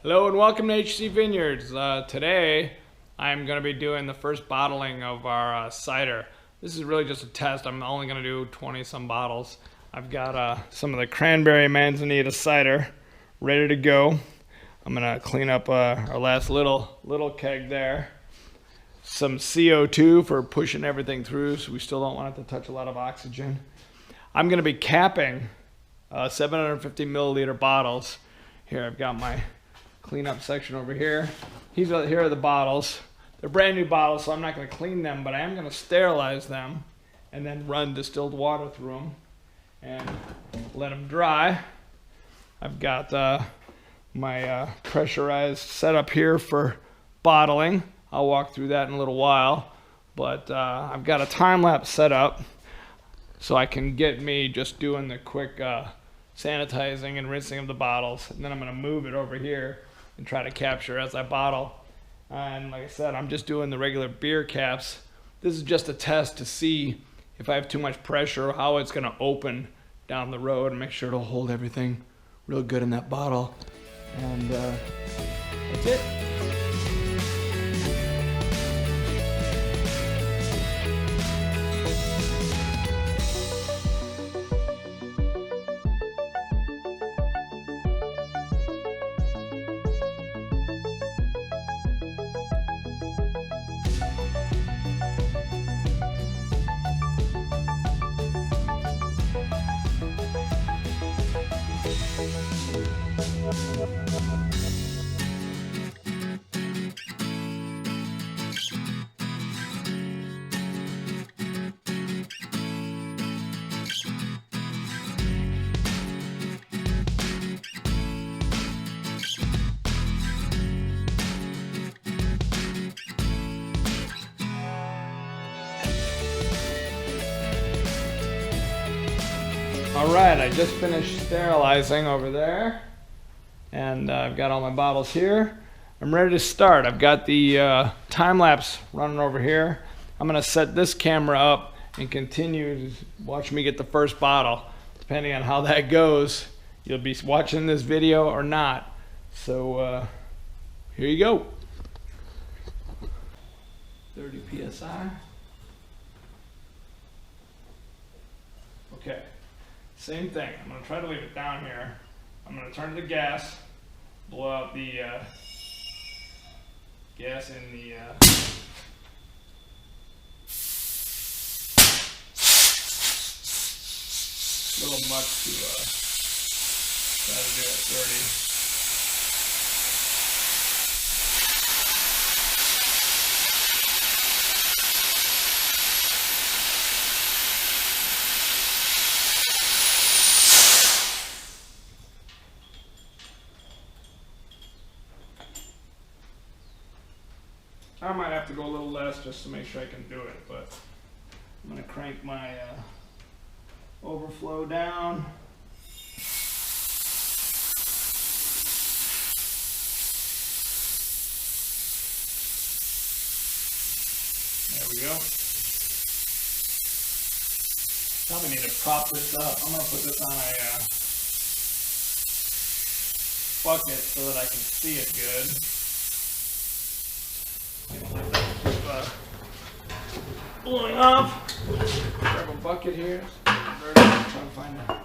Hello and welcome to HC Vineyards. Today I'm going to be doing the first bottling of our cider. This is really just a test. I'm only going to do 20 some bottles. I've got some of the cranberry manzanita cider ready to go. I'm going to clean up our last little keg there. Some CO2 for pushing everything through, so we still don't want it to touch a lot of oxygen. I'm going to be capping 750 milliliter bottles. Here I've got my cleanup section over here. Here are the bottles. They're brand new bottles, so I'm not going to clean them, but I am going to sterilize them and then run distilled water through them and let them dry. I've got my pressurized setup here for bottling. I'll walk through that in a little while, but I've got a time-lapse setup so I can get me just doing the quick sanitizing and rinsing of the bottles, and then I'm going to move it over here and try to capture as I bottle. And like I said, I'm just doing the regular beer caps. This is just a test to see if I have too much pressure or how it's going to open down the road, and make sure it'll hold everything real good in that bottle. And that's it. All right, I just finished sterilizing over there, and I've got all my bottles here. I'm ready to start. I've got the time-lapse running over here. I'm gonna set this camera up and continue to watch me get the first bottle. Depending on how that goes, you'll be watching this video or not. So here you go. 30 PSI. Okay. Same thing. I'm going to try to leave it down here. I'm going to turn the gas, blow out the gas in the little much to try to do it 30. I might have to go a little less just to make sure I can do it, but I'm going to crank my overflow down. There we go. Probably need to prop this up. I'm going to put this on a bucket so that I can see it good. Blowing off. Grab a bucket here. I'm trying to find a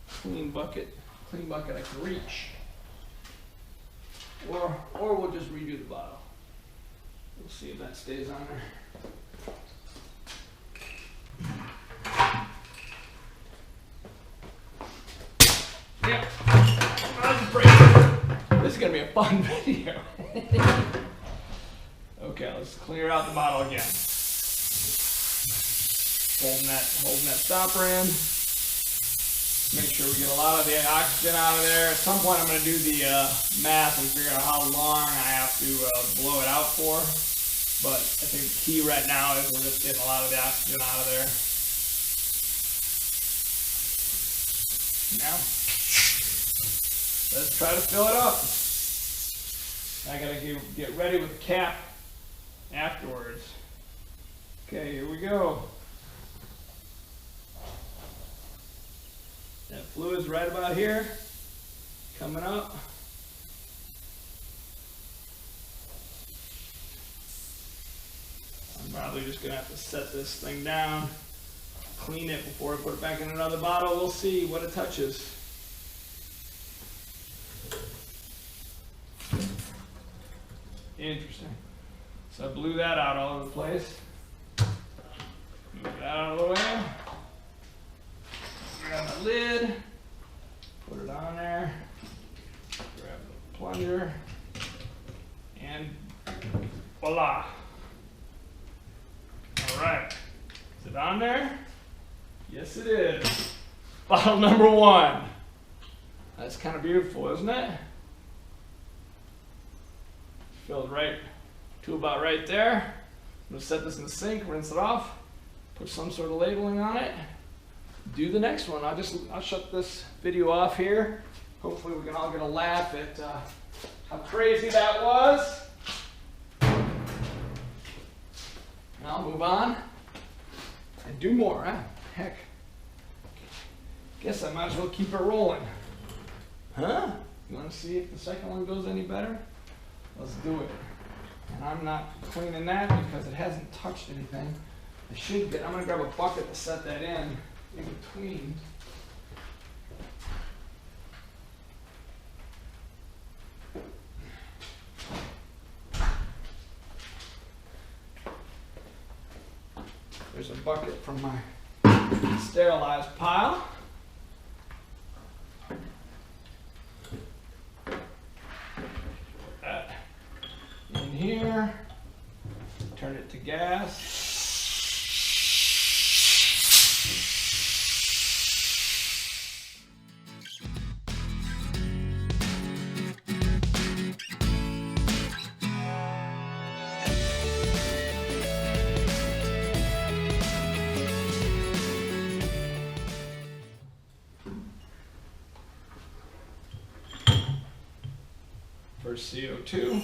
clean bucket I can reach. Or we'll just redo the bottle. We'll see if that stays on there. Yep. This is gonna be a fun video. Okay, let's clear out the bottle again. Holding that stopper in. Make sure we get a lot of the oxygen out of there. At some point I'm going to do the math and figure out how long I have to blow it out for. But I think the key right now is we're just getting a lot of the oxygen out of there. Now, let's try to fill it up. I got to get ready with the cap afterwards. Okay, here we go. That fluid's right about here, coming up. Probably just gonna have to set this thing down, clean it before I put it back in another bottle. We'll see what it touches. Interesting. So I blew that out all over the place. Move that out of the way. Grab my lid, put it on there, grab the plunger, and voila. All right, is it on there? Yes, it is. Bottle number 1. That's kind of beautiful, isn't it? Filled right to about right there. I'm gonna set this in the sink, rinse it off, put some sort of labeling on it. Do the next one. I'll shut this video off here. Hopefully we can all get a laugh at how crazy that was. And I'll move on and do more. Huh? Heck, guess I might as well keep it rolling. Huh? You want to see if the second one goes any better? Let's do it. And I'm not cleaning that because it hasn't touched anything. I should get, I'm gonna grab a bucket to set that in between. There's a bucket from my sterilized pile. Put that in here. Turn it to gas. For CO2.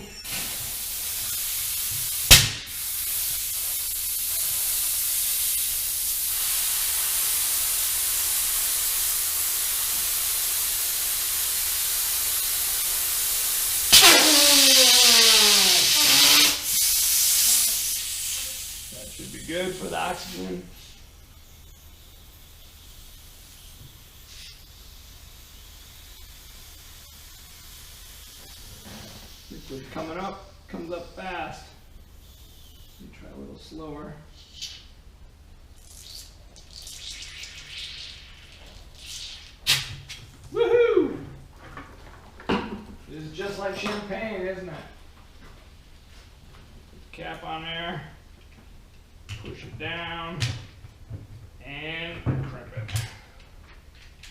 That should be good for the oxygen. Liquid coming up, comes up fast. Let me try a little slower. Woohoo! This is just like champagne, isn't it? Put the cap on there, push it down, and crimp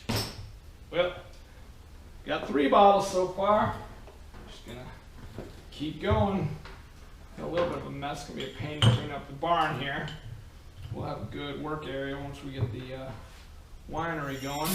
it. Well, got 3 bottles so far. Just gonna keep going. Got a little bit of a mess. It's gonna be a pain to clean up the barn here. We'll have a good work area once we get the winery going.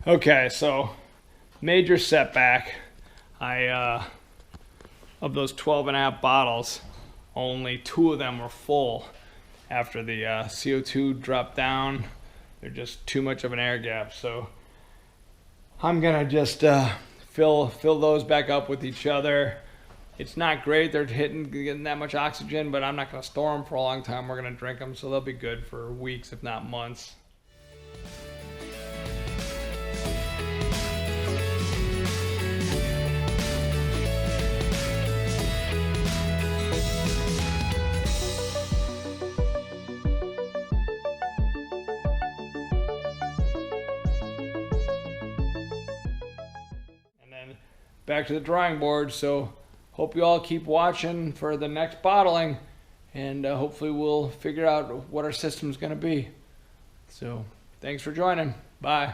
Okay, so major setback. Of those 12.5 bottles, only 2 of them were full after the CO2 dropped down. They're just too much of an air gap. So I'm gonna just fill those back up with each other. It's not great, they're getting that much oxygen, but I'm not gonna store them for a long time. We're gonna drink them, so they'll be good for weeks, if not months. Back to the drawing board. So hope you all keep watching for the next bottling, and hopefully we'll figure out what our system's going to be. So thanks for joining. Bye.